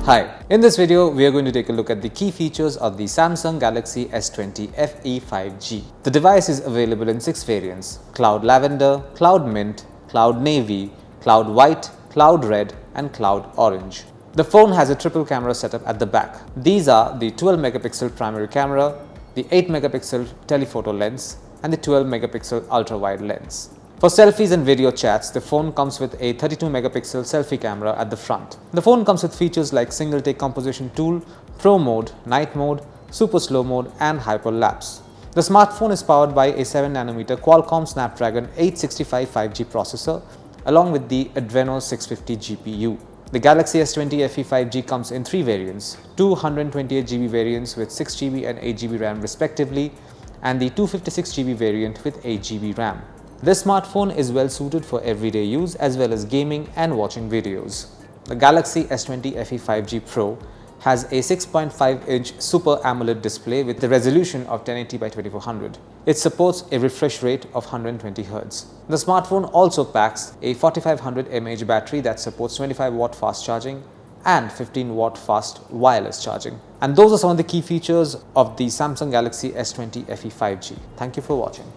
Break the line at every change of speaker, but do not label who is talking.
Hi, in this video we are going to take a look at the key features of the Samsung Galaxy S20 FE 5G. The device is available in 6 variants: Cloud Lavender, Cloud Mint, Cloud Navy, Cloud White, Cloud Red and Cloud Orange. The phone has a triple camera setup at the back. These are the 12 megapixel primary camera, the 8 megapixel telephoto lens and the 12 megapixel ultra-wide lens. For selfies and video chats, the phone comes with a 32 megapixel selfie camera at the front. The phone comes with features like single take composition tool, pro mode, night mode, super slow mode and hyperlapse. The smartphone is powered by a 7nm Qualcomm Snapdragon 865 5G processor along with the Adreno 650 GPU. The Galaxy S20 FE 5G comes in 3 variants, two 128GB variants with 6GB and 8GB RAM respectively, and the 256GB variant with 8GB RAM. This smartphone is well suited for everyday use as well as gaming and watching videos. The Galaxy S20 FE 5G Pro has a 6.5-inch Super AMOLED display with the resolution of 1080 by 2400. It supports a refresh rate of 120Hz. The smartphone also packs a 4500 mAh battery that supports 25-watt fast charging and 15-watt fast wireless charging. And those are some of the key features of the Samsung Galaxy S20 FE 5G. Thank you for watching.